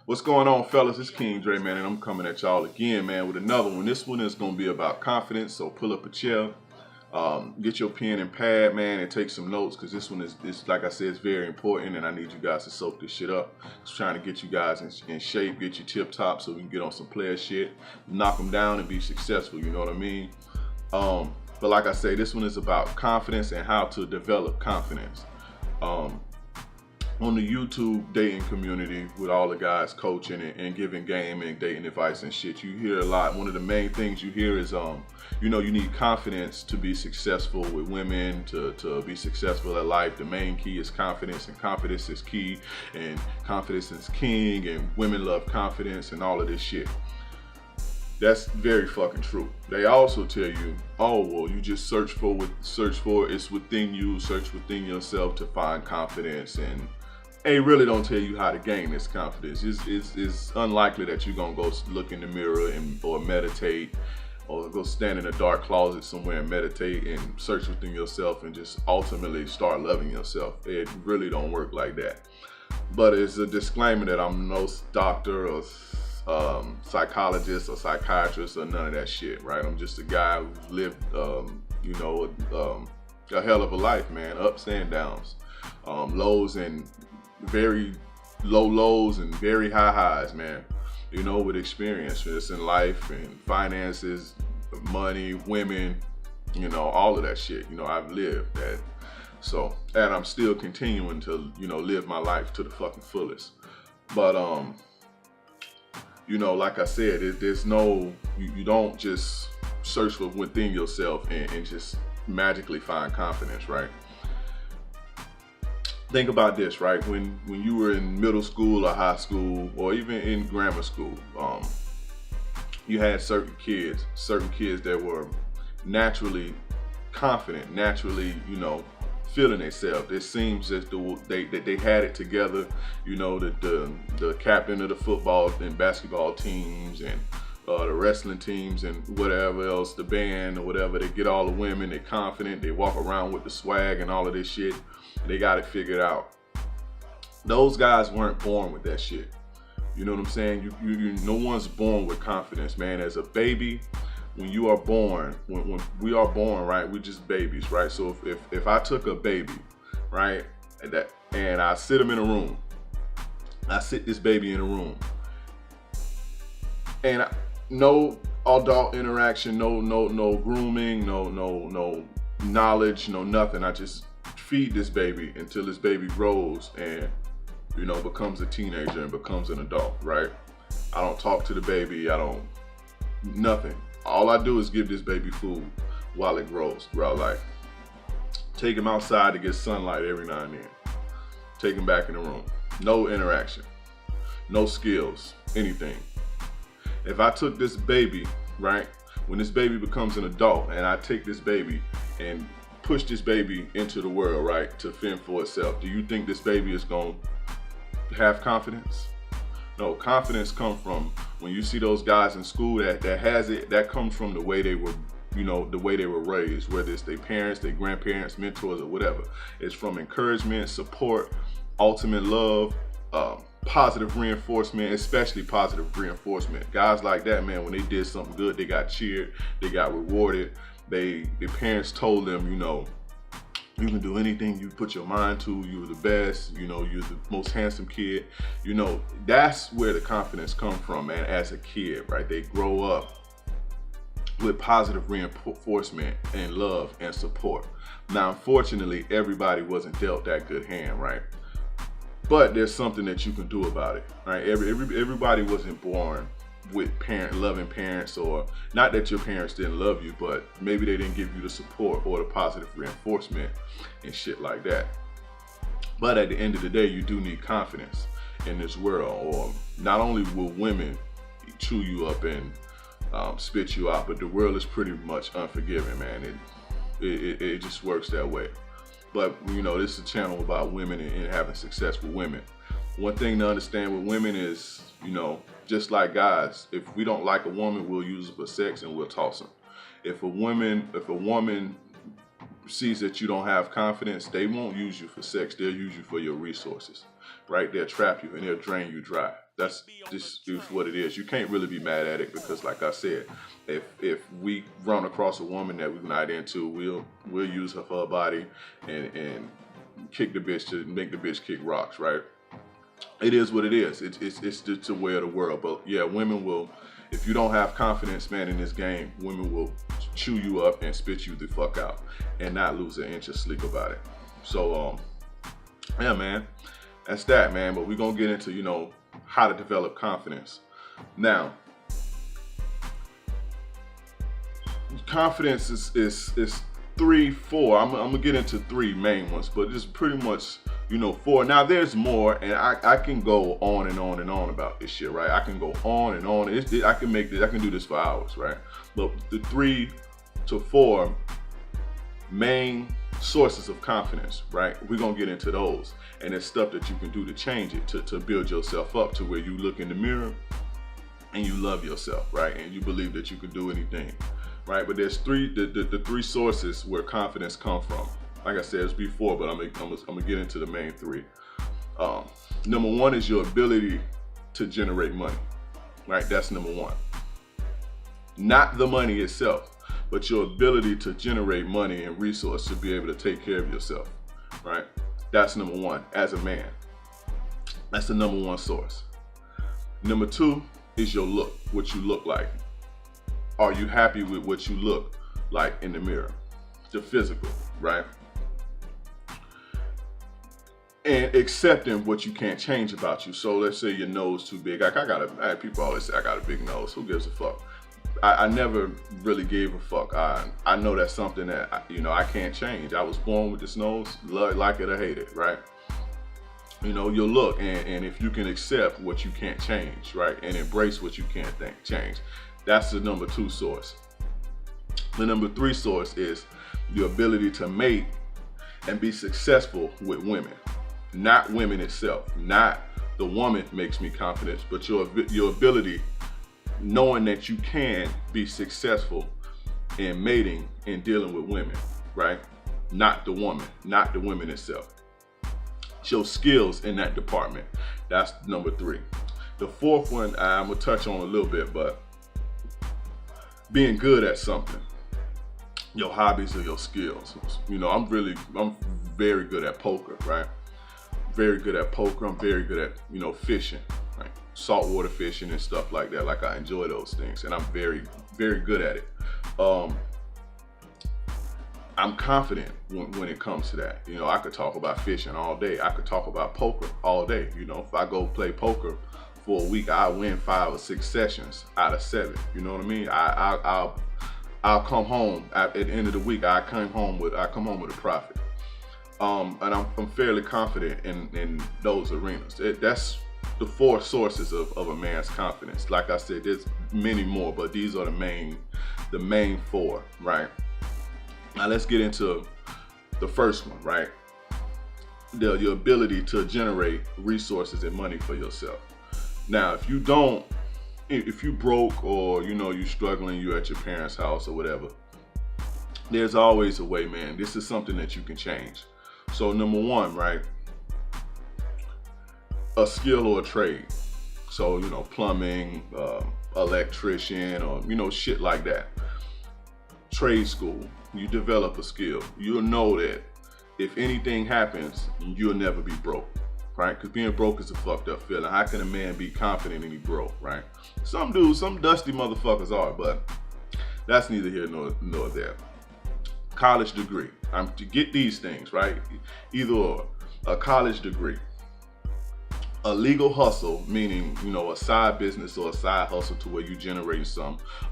What's going on, fellas? It's King Dre, man, and I'm coming at y'all again, man, with another one. This one is going to be about confidence, so pull up a chair, get your pen and pad, man, and take some notes, because this one is, like I said, it's very important, and I need you guys to soak this shit up. Just trying to get you guys in shape, get you tip-top so we can get on some player shit, knock them down and be successful, you know what I mean? But like I say, this one is about confidence and how to develop confidence. On the YouTube dating community with all the guys coaching and giving game and dating advice and shit, you hear a lot. One of the main things you hear is, you need confidence to be successful with women, to be successful at life. The main key is confidence, and confidence is key, and confidence is king, and women love confidence and all of this shit. That's very fucking true. They also tell you, oh, well, you just search for it's within you, search within yourself to find confidence, and they really don't tell you how to gain this confidence. It's unlikely that you're gonna go look in the mirror or meditate, or go stand in a dark closet somewhere and meditate and search within yourself and just ultimately start loving yourself. It really don't work like that. But it's a disclaimer that I'm no doctor or psychologist or psychiatrist or none of that shit, right? I'm just a guy who lived, a hell of a life, man. Ups and downs, lows and very low lows and very high highs, man. With experience just in life and finances, money, women, all of that shit. I've lived that. So, and I'm still continuing to, live my life to the fucking fullest. But, like I said, there's no, you don't just search for within yourself and just magically find confidence, right? Think about this, right? When you were in middle school or high school or even in grammar school, you had certain kids that were naturally confident, naturally, feeling themselves. It seems as though they had it together. The captain of the football and basketball teams and the wrestling teams and whatever else, the band or whatever, they get all the women, they're confident, they walk around with the swag and all of this shit. They got it figured out. Those guys weren't born with that shit. You know what I'm saying? No one's born with confidence, man. As a baby, when you are born, when we are born, right, we're just babies, right? So if I took a baby, right, and I sit him in a room, I sit this baby in a room, and no adult interaction, no grooming, no knowledge, no nothing. I just feed this baby until this baby grows and becomes a teenager and becomes an adult, right? I don't talk to the baby, nothing. All I do is give this baby food while it grows throughout life. Take him outside to get sunlight every now and then. Take him back in the room. No interaction, no skills, anything. If I took this baby, right, when this baby becomes an adult and I take this baby and push this baby into the world, right, to fend for itself, do you think this baby is going to have confidence? No, confidence comes from when you see those guys in school that has it, that comes from the way they were, the way they were raised, whether it's their parents, their grandparents, mentors, or whatever. It's from encouragement, support, ultimate love, positive reinforcement, especially positive reinforcement. Guys like that, man, when they did something good, they got cheered, they got rewarded. Their parents told them, you can do anything you put your mind to. You're the best. You're the most handsome kid. That's where the confidence comes from, man. As a kid, right? They grow up with positive reinforcement and love and support. Now, unfortunately, everybody wasn't dealt that good hand, right? But there's something that you can do about it, right? Everybody wasn't born with loving parents, or not that your parents didn't love you, but maybe they didn't give you the support or the positive reinforcement and shit like that. But at the end of the day, you do need confidence in this world, or not only will women chew you up and spit you out, but the world is pretty much unforgiving, man. It just works that way. But this is a channel about women and having successful women. One thing to understand with women is, just like guys, if we don't like a woman, we'll use her for sex and we'll toss her. If a woman sees that you don't have confidence, they won't use you for sex. They'll use you for your resources, right? They'll trap you and they'll drain you dry. That's just is what it is. You can't really be mad at it because, like I said, if we run across a woman that we're not into, we'll use her for her body and kick the bitch to make the bitch kick rocks, right? It is what it is. It's just the way of the world. But yeah, women will, if you don't have confidence, man, in this game, women will chew you up and spit you the fuck out and not lose an inch of sleep about it. So yeah, man, that's that, man. But we're gonna get into, you know, how to develop confidence. Now, confidence is 3, 4. I'm gonna get into 3 main ones, but it's pretty much, you know, 4. Now there's more, and I can go on and on and on about this shit, right? I can go on and on. I can make this. I can do this for hours, right? But the 3 to 4 main sources of confidence, right? We're gonna get into those, and it's stuff that you can do to change it, to build yourself up to where you look in the mirror and you love yourself, right? And you believe that you can do anything, right? But there's the 3 sources where confidence comes from. Like I said, it's before, but I'm gonna get into the main 3. Number 1 is your ability to generate money, right? That's number 1. Not the money itself, but your ability to generate money and resource to be able to take care of yourself, right? That's number 1 as a man. That's the number 1 source. Number 2 is your look, what you look like. Are you happy with what you look like in the mirror? The physical, right? And accepting what you can't change about you. So let's say your nose too big. People always say I got a big nose. Who gives a fuck? I never really gave a fuck. I know that's something that I can't change. I was born with this nose, like it or hate it, right? You know, your look, and if you can accept what you can't change, right, and embrace what you can't change, that's the number 2 source. The number 3 source is your ability to mate and be successful with women, not women itself. Not the woman makes me confident, but your ability, knowing that you can be successful in mating and dealing with women, right? Not the woman, not the women itself. Your skills in that department. That's number 3. The 4th one I'm gonna touch on a little bit, but being good at something. Your hobbies or your skills. You know, I'm very good at poker, right? Very good at poker. I'm very good at, you know, fishing, right? Saltwater fishing and stuff like that. Like, I enjoy those things, and I'm very, very good at it. I'm confident when it comes to that. You know, I could talk about fishing all day. I could talk about poker all day. You know, if I go play poker for a week, I win 5 or 6 sessions out of 7. You know what I mean? I'll come home at the end of the week. I come home with a profit. And I'm fairly confident in those arenas. That's the 4 sources of a man's confidence. Like I said, there's many more, but these are the main 4, right? Now let's get into the first one, right? Your ability to generate resources and money for yourself. Now, if you broke, or you struggling, you at your parents' house or whatever, there's always a way, man. This is something that you can change. So number 1, right? A skill or a trade. So, plumbing, electrician, or, shit like that. Trade school, you develop a skill. You'll know that if anything happens, you'll never be broke, right? Because being broke is a fucked up feeling. How can a man be confident and he broke, right? Some dusty motherfuckers are, but that's neither here nor there. College degree. To get these things, right? Either a college degree, a legal hustle, meaning, a side business or a side hustle to where you generate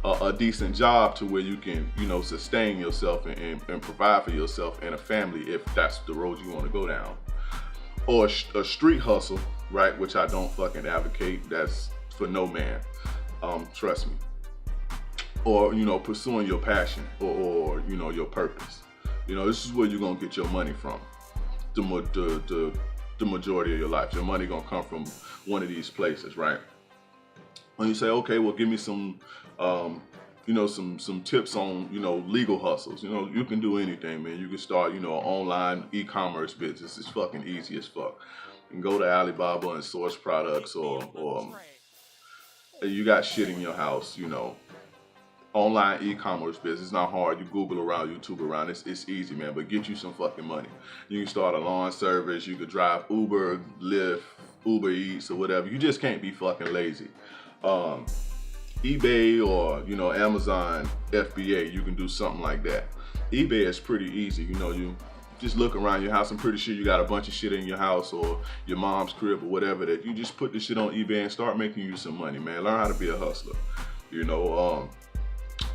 a decent job to where you can, sustain yourself and provide for yourself and a family if that's the road you want to go down. Or a street hustle, right? Which I don't fucking advocate. That's for no man. Trust me. Or, pursuing your passion or your purpose. This is where you're going to get your money from. The majority of your life. Your money gonna come from one of these places, right? When you say, okay, well, give me some tips on, legal hustles. You can do anything, man. You can start, an online e-commerce business. It's fucking easy as fuck. and go to Alibaba and source products, or you got shit in your house, you know, online e-commerce business. It's not hard. You Google around, YouTube around. It's easy, man. But get you some fucking money. You can start a lawn service. You could drive Uber, Lyft, Uber Eats, or whatever. You just can't be fucking lazy. eBay or, you know, Amazon FBA, you can do something like that. eBay is pretty easy. You know, you just look around your house. I'm pretty sure you got a bunch of shit in your house or your mom's crib or whatever, that you just put this shit on eBay and start making you some money, man. Learn how to be a hustler. You know,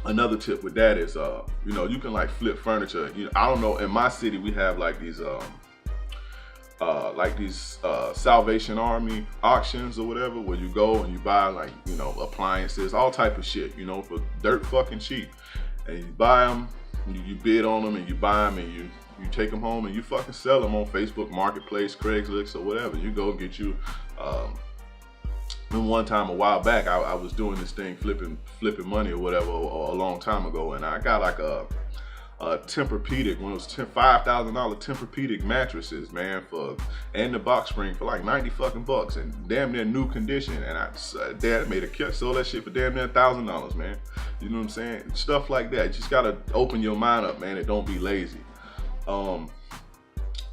another tip with that is, you know, you can like flip furniture. You know, I don't know, in my city we have like these Salvation Army auctions or whatever, where you go and you buy, like, you know, appliances, all type of shit, you know, for dirt fucking cheap, and you buy them, you bid on them, and you buy them, and you take them home and you fucking sell them on Facebook Marketplace, Craigslist, or whatever. You go get you. And one time a while back, I was doing this thing, flipping money or whatever, a long time ago, and I got like a Tempur-Pedic, one of those $5,000 Tempur-Pedic mattresses, man, and the box spring for like 90 fucking bucks, and damn near new condition. And Dad made a catch, sold that shit for damn near $1,000, man. You know what I'm saying? Stuff like that. You just gotta open your mind up, man, and don't be lazy.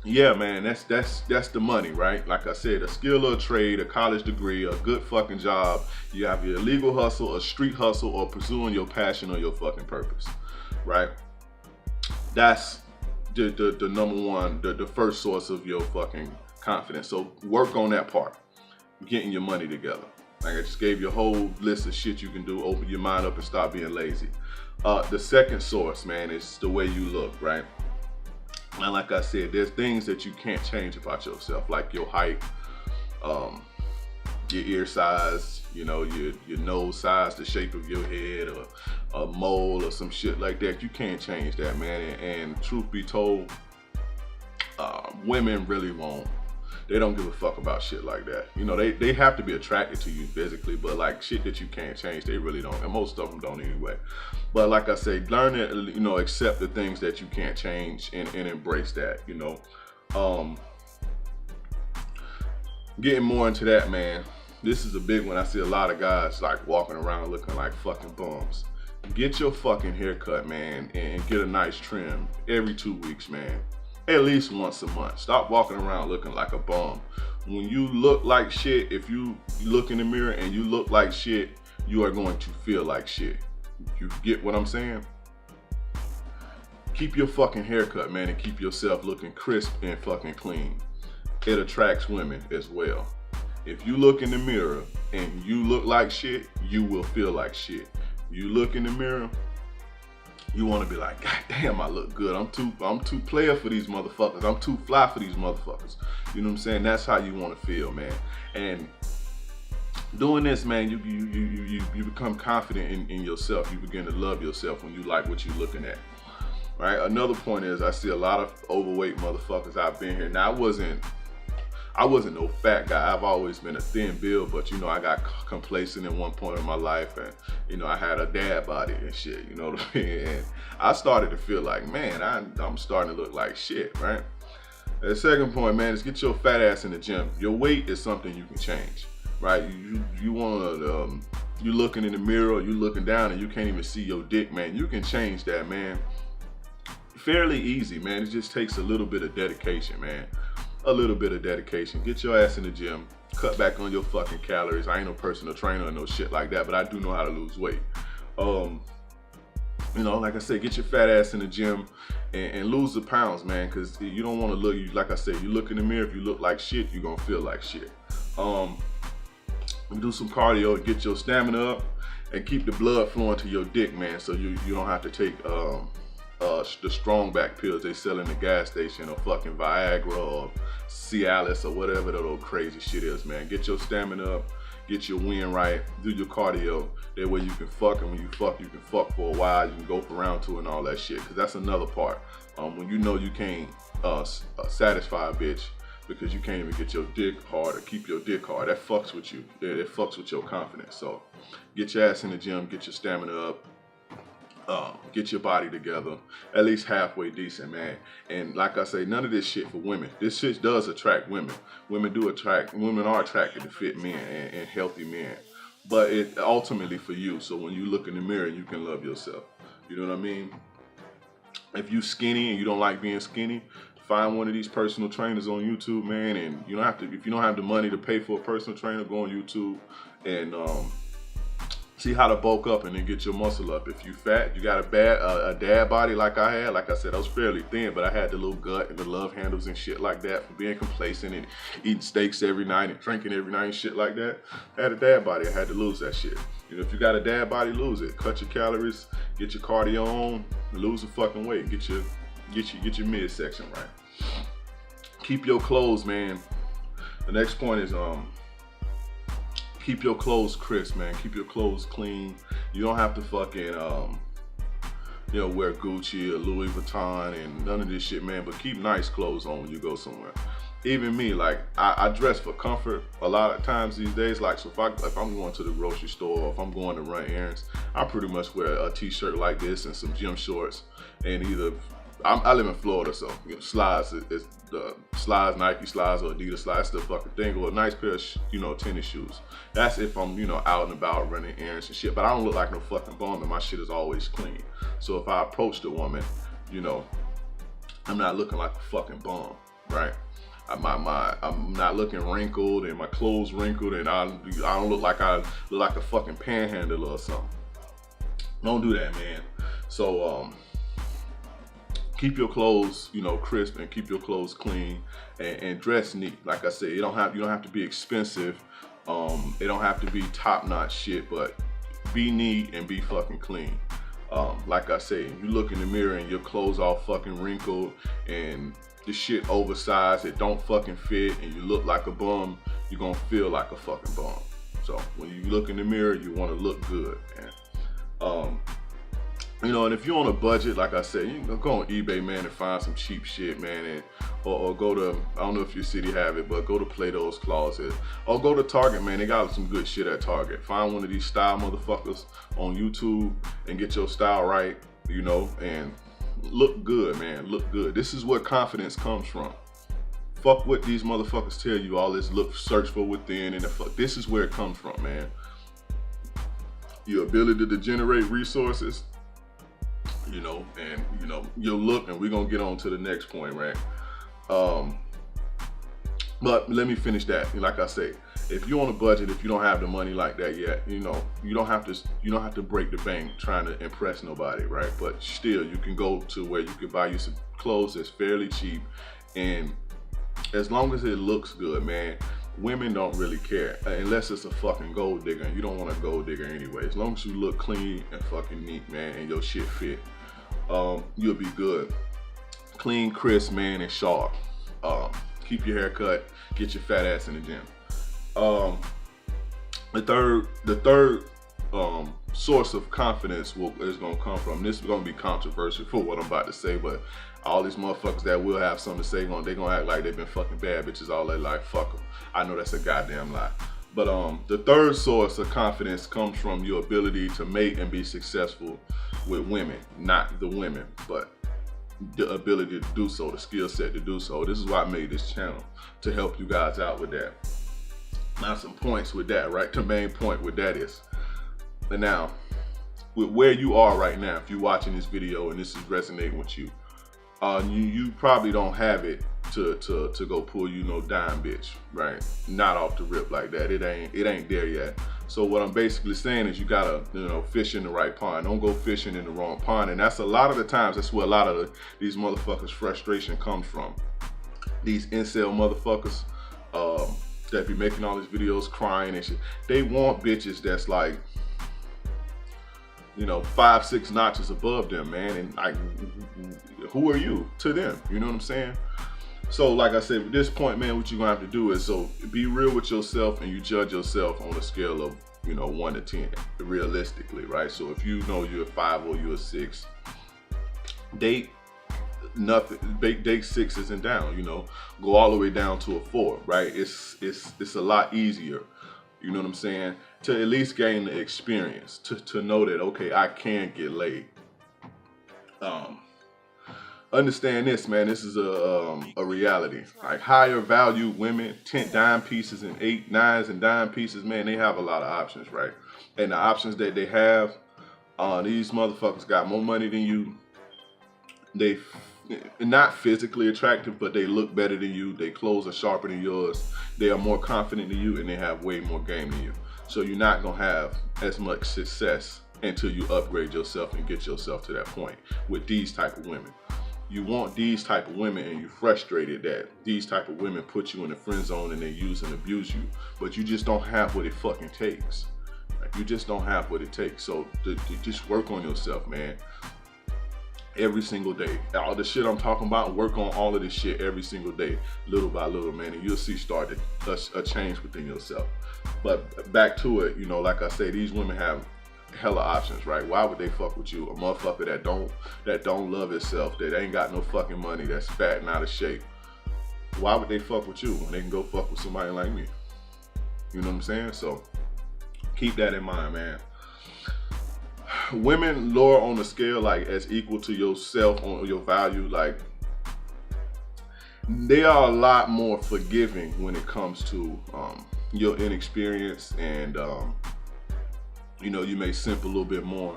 Yeah, man, that's the money, right? Like I said, a skill or a trade, a college degree, a good fucking job. You have your illegal hustle, a street hustle, or pursuing your passion or your fucking purpose, right? That's the number one, the first source of your fucking confidence. So work on that part, getting your money together. Like I just gave you a whole list of shit you can do. Open your mind up and stop being lazy. The second source, man, is the way you look, right? And like I said, there's things that you can't change about yourself, like your height, your ear size, you know, your nose size, the shape of your head, or a mole or some shit like that. You can't change that, man. And truth be told, women really won't. They don't give a fuck about shit like that. You know, they have to be attracted to you physically, but like shit that you can't change, they really don't. And most of them don't anyway. But like I say, learn to, you know, accept the things that you can't change and embrace that, you know. Getting more into that, man. This is a big one. I see a lot of guys like walking around looking like fucking bums. Get your fucking haircut, man, and get a nice trim every 2 weeks, man. At least once a month. Stop walking around looking like a bum. When you look like shit, if you look in the mirror and you look like shit, you are going to feel like shit. You get what I'm saying? Keep your fucking haircut, man, and keep yourself looking crisp and fucking clean. It attracts women as well. If you look in the mirror and you look like shit, you will feel like shit. You look in the mirror, you want to be like, God damn, I look good. I'm too player for these motherfuckers. I'm too fly for these motherfuckers. You know what I'm saying? That's how you want to feel, man. And doing this, man, you become confident in yourself. You begin to love yourself when you like what you're looking at. Right? Another point is, I see a lot of overweight motherfuckers out been here. Now, I wasn't no fat guy. I've always been a thin build, but you know, I got complacent at one point in my life, and you know, I had a dad body and shit, you know what I mean? And I started to feel like, man, I'm starting to look like shit, right? The second point, man, is get your fat ass in the gym. Your weight is something you can change, right? You wanna, you looking in the mirror, you looking down and you can't even see your dick, man. You can change that, man. Fairly easy, man. It just takes a little bit of dedication, man. A little bit of dedication. Get your ass in the gym. Cut back on your fucking calories. I ain't no personal trainer or no shit like that, but I do know how to lose weight. You know, like I said, get your fat ass in the gym and lose the pounds, man, because you don't want to look, like I said, you look in the mirror, if you look like shit, you're going to feel like shit. Do some cardio, get your stamina up, and keep the blood flowing to your dick, man, so you don't have to take the strong back pills they sell in the gas station, or fucking Viagra or Cialis or whatever that old crazy shit is, man. Get your stamina up, get your wind right, do your cardio. That way you can fuck, and when you can fuck for a while. You can go for round 2 and all that shit, because that's another part. When you know you can't satisfy a bitch because you can't even get your dick hard or keep your dick hard, that fucks with you. It fucks with your confidence. So get your ass in the gym, get your stamina up. Get your body together, at least halfway decent, man. And like I say, none of this shit for women. This shit does attract women. Women are attracted to fit men and healthy men. But it ultimately for you. So when you look in the mirror, you can love yourself. You know what I mean? If you skinny and you don't like being skinny, find one of these personal trainers on YouTube, man. And you don't have to, if you don't have the money to pay for a personal trainer, go on YouTube and see how to bulk up and then get your muscle up. If you fat, you got a dad body like I had. Like I said, I was fairly thin, but I had the little gut and the love handles and shit like that for being complacent and eating steaks every night and drinking every night and shit like that. I had a dad body. I had to lose that shit. You know, if you got a dad body, lose it. Cut your calories, get your cardio on, lose the fucking weight. Get your midsection right. Keep your clothes, man. The next point is keep your clothes crisp, man. Keep your clothes clean. You don't have to fucking, wear Gucci or Louis Vuitton and none of this shit, man. But keep nice clothes on when you go somewhere. Even me, like, I dress for comfort a lot of times these days. Like, so if I'm going to the grocery store or if I'm going to run errands, I pretty much wear a t-shirt like this and some gym shorts and either, I live in Florida, so slides is the slides, Nike slides or Adidas slides, the fucking thing, or a nice pair of tennis shoes. That's if I'm out and about running errands and shit. But I don't look like no fucking bum, and my shit is always clean. So if I approach the woman, I'm not looking like a fucking bum, right? I'm not looking wrinkled and my clothes wrinkled and I don't look like I look like a fucking panhandler or something. Don't do that, man. So keep your clothes, crisp and keep your clothes clean and dress neat. Like I said, you don't have to be expensive. It don't have to be top-notch shit, but be neat and be fucking clean. Like I say, you look in the mirror and your clothes all fucking wrinkled and the shit oversized, it don't fucking fit, and you look like a bum, you're gonna feel like a fucking bum. So when you look in the mirror, you wanna look good, man. And if you're on a budget, like I said, you can go on eBay, man, and find some cheap shit, man, and or go to, I don't know if your city have it, but go to Plato's Closet, or go to Target, man. They got some good shit at Target. Find one of these style motherfuckers on YouTube and get your style right, and look good, man. Look good. This is where confidence comes from. Fuck what these motherfuckers tell you, all this search for within, and this is where it comes from, man. Your ability to generate resources, and your look, and we're gonna get on to the next point, right? But let me finish that. Like I say, if you're on a budget, if you don't have the money like that yet, you don't have to break the bank trying to impress nobody, right? But still, you can go to where you can buy you some clothes that's fairly cheap, and as long as it looks good, man, women don't really care unless it's a fucking gold digger, and you don't want a gold digger anyway. As long as you look clean and fucking neat, man, and your shit fit, you'll be good. Clean, crisp, man, and sharp. Keep your hair cut, get your fat ass in the gym. The third source of confidence is gonna come from, this is gonna be controversial for what I'm about to say, but all these motherfuckers that will have something to say, they gonna act like they've been fucking bad bitches all their life. Fuck them. I know that's a goddamn lie. But the third source of confidence comes from your ability to make and be successful with women, not the women, but the ability to do so, the skill set to do so. This is why I made this channel, to help you guys out with that. Now some points with that, right? The main point with that is, and now with where you are right now, if you're watching this video and this is resonating with you, you probably don't have it to go pull no dime bitch, right? Not off the rip like that. It ain't there yet. So what I'm basically saying is you gotta fish in the right pond. Don't go fishing in the wrong pond. And that's a lot of the times, that's where a lot of these motherfuckers' frustration comes from. These incel motherfuckers that be making all these videos crying and shit. They want bitches that's like 5-6 notches above them, man. And like, who are you to them? You know what I'm saying? So like I said, at this point, man, what you're gonna have to do is, so be real with yourself and you judge yourself on a scale of 1 to 10, realistically, right? So if you're a 5 or you're a 6, date nothing, date 6s and down, go all the way down to a 4, right? It's a lot easier, you know what I'm saying, to at least gain the experience, to know that, okay, I can get laid. Um, Understand this, man. This is a reality. Like higher value women, 10 dime pieces and 8 nines and dime pieces, man, they have a lot of options, right? And the options that they have, these motherfuckers got more money than you. They not physically attractive, but they look better than you. Their clothes are sharper than yours. They are more confident than you, and they have way more game than you. So you're not gonna have as much success until you upgrade yourself and get yourself to that point with these type of women. You want these type of women, and you're frustrated that these type of women put you in the friend zone and they use and abuse you, but you just don't have what it fucking takes. Like, you just don't have what it takes. So just work on yourself, man. Every single day. All the shit I'm talking about, work on all of this shit every single day, little by little, man, and you'll see a change within yourself. But back to it, you know, like I say, these women have hella options, right? Why would they fuck with you? A motherfucker that don't love himself, that ain't got no fucking money, that's fat and out of shape. Why would they fuck with you when they can go fuck with somebody like me? You know what I'm saying? So keep that in mind, man. Women lower on the scale, like as equal to yourself on your value, like they are a lot more forgiving when it comes to your inexperience, and you know, you may simp a little bit more.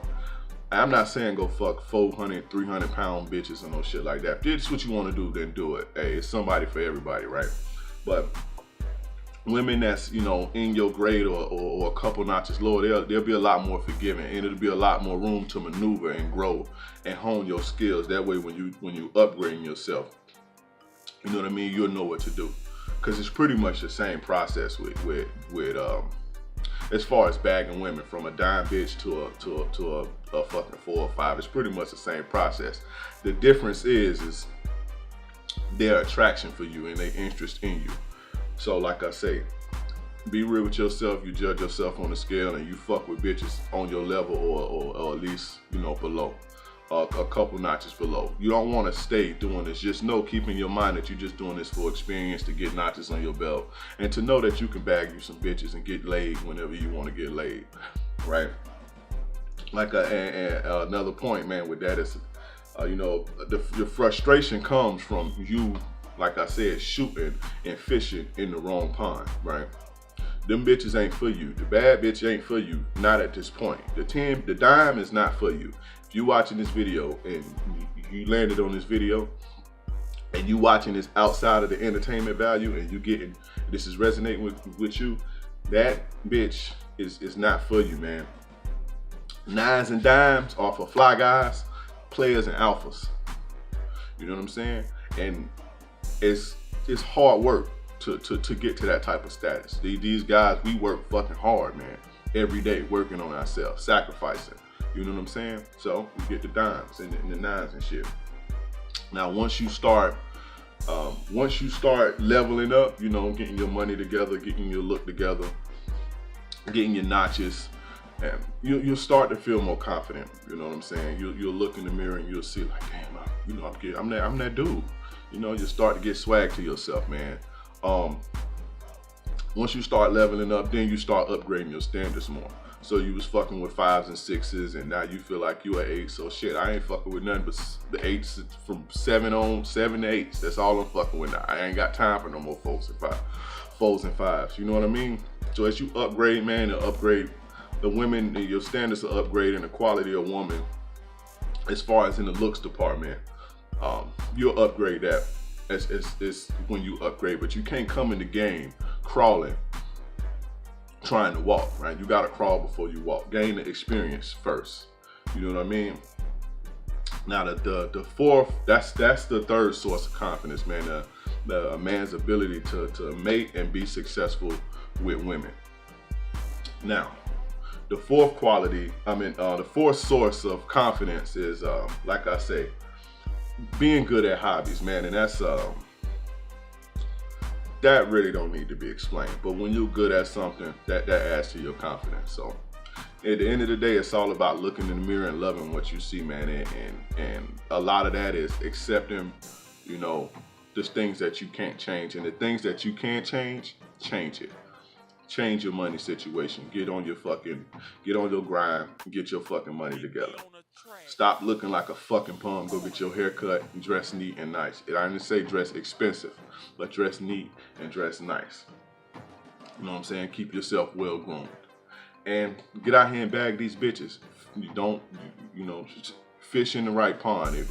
I'm not saying go fuck 400, 300 pound bitches and no shit like that. If this is what you want to do, then do it. Hey, it's somebody for everybody, right? But women that's, you know, in your grade or a couple notches lower, they'll be a lot more forgiving, and it'll be a lot more room to maneuver and grow and hone your skills. That way, when you upgrading yourself, you know what I mean, you'll know what to do. Because it's pretty much the same process with as far as bagging women, from a dime bitch to a fucking 4 or 5. It's pretty much the same process. The difference is their attraction for you and their interest in you. So like I say, be real with yourself. You judge yourself on the scale, and you fuck with bitches on your level or at least, you know, below, a couple notches below. You don't want to stay doing this. Just know, keep in your mind that you're just doing this for experience, to get notches on your belt, and to know that you can bag you some bitches and get laid whenever you want to get laid, right? Like another point, man, with that is, you know, your frustration comes from you, like I said, shooting and fishing in the wrong pond, right? Them bitches ain't for you. The bad bitch ain't for you, not at this point. The dime is not for you. If you watching this video and you landed on this video and you watching this outside of the entertainment value, and you getting, this is resonating with you, that bitch is not for you, man. Nines and dimes are for fly guys, players, and alphas. You know what I'm saying? And it's hard work to get to that type of status. These guys, we work fucking hard, man, every day, working on ourselves, sacrificing. You know what I'm saying? So we get the dimes and the nines and shit. Now, once you start leveling up, you know, getting your money together, getting your look together, getting your notches, and you'll start to feel more confident. You know what I'm saying? You'll look in the mirror and you'll see, like, damn, I'm that dude. You know, you start to get swag to yourself, man. Once you start leveling up, then you start upgrading your standards more. So you was fucking with 5s and 6s, and now you feel like you are 8. So shit, I ain't fucking with nothing but the 8s from 7 to 8s. That's all I'm fucking with now. I ain't got time for no more 4s and 5s. You know what I mean? So as you upgrade, man, and upgrade the women, your standards are upgrading, the quality of woman, as far as in the looks department, you'll upgrade that as when you upgrade. But you can't come in the game crawling, trying to walk, right? You gotta crawl before you walk. Gain the experience first. You know what I mean? Now the fourth, that's the third source of confidence, man. A man's ability to mate and be successful with women. Now, the fourth quality, the fourth source of confidence is, like I say, being good at hobbies, man. And that's that really don't need to be explained. But when you're good at something, that adds to your confidence. So at the end of the day, it's all about looking in the mirror and loving what you see, man. And a lot of that is accepting, you know, the things that you can't change, and the things that you can't change, change it. Change your money situation. Get on your grind, and get your fucking money together. Stop looking like a fucking bum. Go get your hair cut and dress neat and nice. I didn't say dress expensive, but dress neat and dress nice. You know what I'm saying? Keep yourself well groomed. And get out here and bag these bitches. You don't, just fish in the right pond. If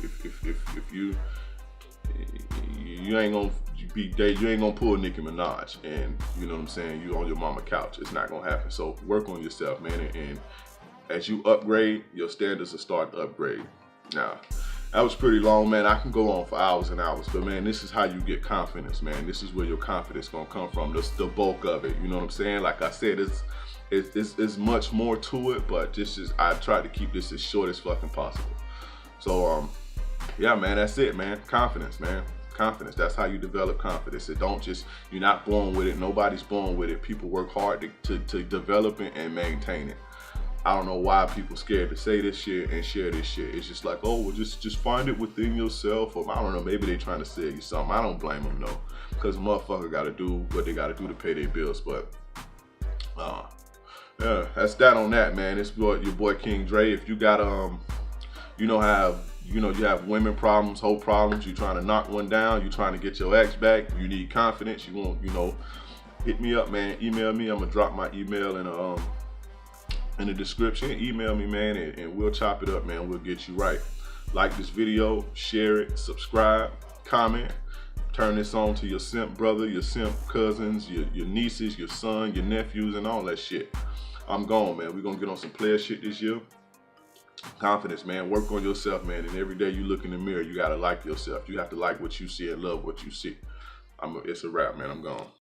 you ain't gonna you ain't gonna pull Nicki Minaj, and you know what I'm saying, you on your mama couch. It's not gonna happen. So work on yourself, man, and as you upgrade, your standards will start to upgrade. Now, that was pretty long, man. I can go on for hours and hours, but man, this is how you get confidence, man. This is where your confidence gonna come from. That's the bulk of it. You know what I'm saying? Like I said, it's much more to it, but I tried to keep this as short as fucking possible. So yeah, man, that's it, man. Confidence, man. Confidence. That's how you develop confidence. You're not born with it. Nobody's born with it. People work hard to develop it and maintain it. I don't know why people scared to say this shit and share this shit. It's just like, oh, well, just find it within yourself. Or I don't know, maybe they're trying to sell you something. I don't blame them, though, because motherfucker got to do what they got to do to pay their bills. But yeah, that's that on that, man. It's your boy King Dre. If you got you have women problems, hoe problems, you're trying to knock one down, you're trying to get your ex back, you need confidence, you want, hit me up, man. Email me. I'm gonna drop my email in the description. Email me, man, and we'll chop it up, man. We'll get you right. Like this video, share it, subscribe, comment, turn this on to your simp brother, your simp cousins, your nieces, your son, your nephews, and all that shit. I'm gone, man. We're gonna get on some player shit this year. Confidence, man. Work on yourself, man. And every day you look in the mirror, you gotta like yourself. You have to like what you see and love what you see. It's a wrap, man. I'm gone.